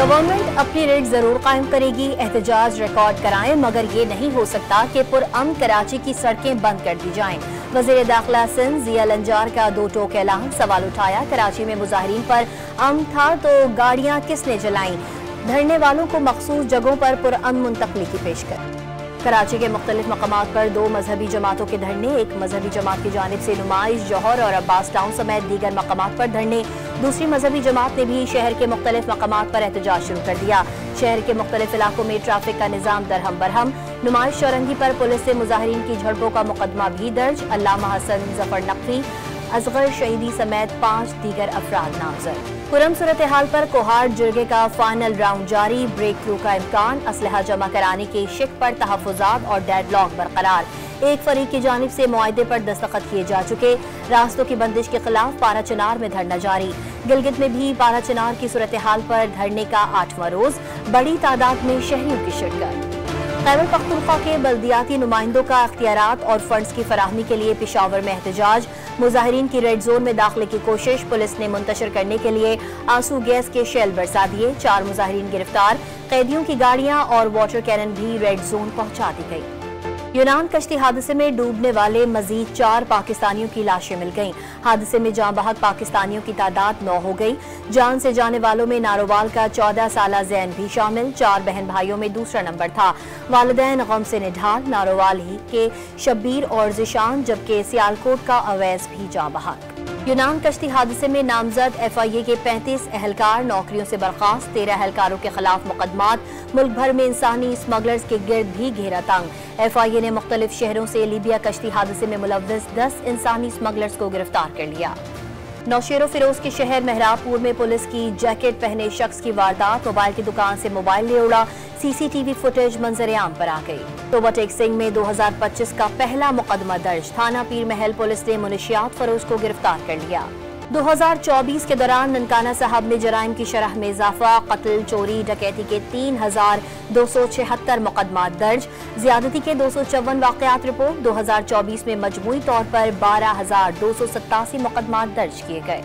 Government अपनी rate जरूर कायम करेगी, एहतजाज रिकॉर्ड कराएं, मगर ये नहीं हो सकता कि पुरअमन कराची की सड़कें बंद कर दी जाएं। वज़ीर दाखिला सिंध ज़िया लंजार का दो टोक ऐलान, सवाल उठाया कराची में मुजाहिरीन पर अमन था तो गाड़ियां किसने जलाईं, धरने वालों को मखसूस जगहों पर पुरअमन मुंतकली की पेशकश। कराची के मुख्तलिफ मकामात पर दो मजहबी जमातों के धरने, एक मजहबी जमात की जानिब से नुमाइश, जौहर और अब्बास टाउन समेत दीगर मकामात पर धरने, दूसरी मजहबी जमात ने भी शहर के मुख्तलिफ मकामात पर एहतजाज शुरू कर दिया। शहर के मुख्तलिफ इलाकों में ट्रैफिक का निज़ाम दरहम बरहम, नुमाइश चौरंगी पर पुलिस से मुजाहिरीन की झड़पों का मुकदमा भी दर्ज, अल्लामा हसन जफर नकवी, असगर शहीदी समेत 5 दीगर अफराद नामजद। पुरम सूरत हाल पर कोहाड़ जुर्गे का फाइनल राउंड जारी, ब्रेक थ्रू का इम्कान, असलहा जमा कराने के शिक पर तहफ़्फ़ुज़ात और डेडलॉक बरकरार। एक फरीक की जानिब से मुआहदे पर दस्तखत किए जा चुके, रास्तों की बंदिश के खिलाफ पारा चिनार में धरना जारी। गिलगित में भी पारा चिनार की सूरत हाल पर धरने का 8वां रोज, बड़ी तादाद में शहरियों की शिरकत। खैबर पख्तूनख्वा के बल्दियाती नुमाइंदों का इख्तियारात और फंड्स की फराहमी के लिए पेशावर में एहतजाज, मुजाहिरीन की रेड जोन में दाखिले की कोशिश, पुलिस ने मुंतशिर करने के लिए आंसू गैस के शेल बरसा दिए, 4 मुजाहिरीन गिरफ्तार, कैदियों की गाड़ियां और वाटर कैनन भी रेड जोन पहुंचा दी गई। यूनान कश्ती हादसे में डूबने वाले मजीद 4 पाकिस्तानियों की लाशें मिल गईं। हादसे में जान बहक पाकिस्तानियों की तादाद 9 हो गई। जान से जाने वालों में नारोवाल का 14 साला जैन भी शामिल, 4 बहन भाइयों में दूसरा नंबर था। वालिदैन गम से निढाल, नारोवाल ही के शब्बीर और जिशान, जबकि सियालकोट का अवैस भी जान बहक। यूनान कश्ती हादसे में नामजद FIA के 35 एहलकार नौकरियों से बर्खास्त, 13 एहलकारों के खिलाफ मुकदमात, मुल्क भर में इंसानी स्मगलर्स के गिर्द भी घेरा तंग। FIA ने मुख्तलिफ शहरों से लीबिया कश्ती हादसे में मुलव्वस 10 इंसानी स्मगलर्स को गिरफ्तार कर लिया। नौशेरो फिरोज के शहर मेहराबपुर में पुलिस की जैकेट पहने शख्स की वारदात, मोबाइल की दुकान से मोबाइल ले उड़ा, CCTV फुटेज मंजर आम पर आ गई। तोबा टेक सिंह में 2025 का पहला मुकदमा दर्ज, थाना पीर महल पुलिस ने मुनशियात फरोज को गिरफ्तार कर लिया। 2024 के दौरान ननकाना साहब में जराइम की शरह में इजाफा, कत्ल, चोरी, डकैती के 3276 मुकदमात दर्ज, ज्यादती के 254 वाकयात रिपोर्ट। 2024 में मजमूई तौर पर 12287 मुकदमात दर्ज किए गए।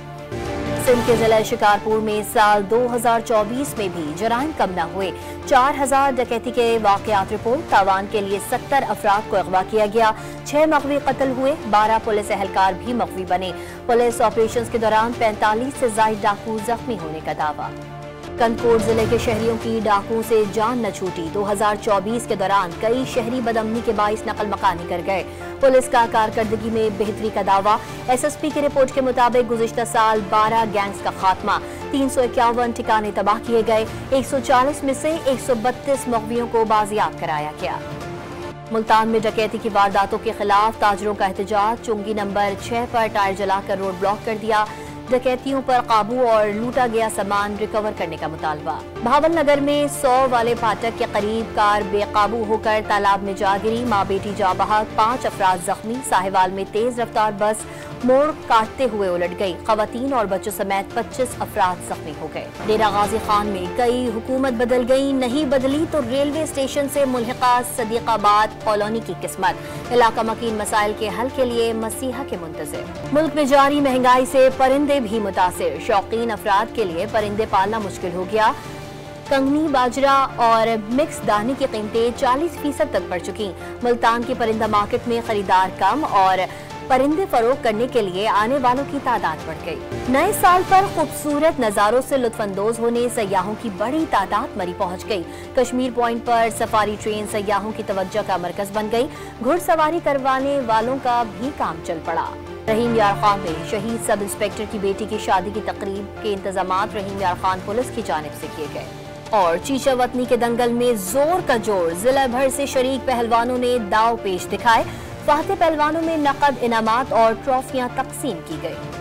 सिंध के जिला शिकारपुर में साल 2024 में भी जराइम कम न हुए, 4000 डकैती के वाकयात रिपोर्ट। तावान के लिए 70 अफराद को अगवा किया गया, 6 मगवी कत्ल हुए, 12 पुलिस एहलकार भी मगवी बने। पुलिस ऑपरेशंस के दौरान 45 से ज्यादा डाकू जख्मी होने का दावा। कंदकोट जिले के शहरियों की डाकुओं से जान न छूटी, 2024 के दौरान कई शहरी बदअमनी के बाइस नकल मकानी कर गए। पुलिस का कारकर्दगी में बेहतरी का दावा। SSP की रिपोर्ट के मुताबिक गुज़िश्ता साल 12 गैंग्स का खात्मा, 351 ठिकाने तबाह किए गए, 140 में से 132 मगवियों को बाजियाब कराया गया। मुल्तान में डकैती की वारदातों के खिलाफ ताजरों का एहतजाज, चुंगी नंबर 6 पर टायर जलाकर रोड ब्लॉक कर दिया, डकैतियों पर काबू और लूटा गया सामान रिकवर करने का मुतालबा। भावल नगर में 100 वाले फाटक के करीब कार बेकाबू होकर तालाब में जा गिरी, माँ बेटी जा बहक, 5 अफराद जख्मी। साहिवाल में तेज रफ्तार बस मोड़ काटते हुए उलट गई, खवातीन और बच्चों समेत 25 अफराद जख्मी हो गए। डेरा गाजी खान में कई हुकूमत बदल गई, नहीं बदली तो रेलवे स्टेशन से मुल्हिका सदीकाबाद कॉलोनी की किस्मत। इलाका मकीन मसाइल के हल के लिए मसीहा के मुंतज़िर। मुल्क में जारी महंगाई से परिंदे भी मुतासिर, शौकीन अफराद के लिए परिंदे पालना मुश्किल हो गया। कंगनी, बाजरा और मिक्स दाने की कीमतें 40% तक बढ़ चुकी। मुल्तान की परिंदा मार्केट में खरीदार कम और परिंदे फरोख्त करने के लिए आने वालों की तादाद बढ़ गई। नए साल पर खूबसूरत नजारों से लुत्फानंदोज होने सयाहों की बड़ी तादाद मरी पहुंच गई। कश्मीर पॉइंट पर सफारी ट्रेन सयाहों की तवज्जो का मरकज बन गई। घुड़सवारी करवाने वालों का भी काम चल पड़ा। रहीम यार खान में शहीद सब इंस्पेक्टर की बेटी की शादी की तकरीब के इंतजामात रहीम यार खान पुलिस की जानिब से किए गए। और चीचा वतनी के दंगल में जोर का जोर, जिला भर से शरीक पहलवानों ने दाव पेश दिखाए। फाते पहलवानों में नकद इनामात और ट्रॉफियां तकसीम की गई।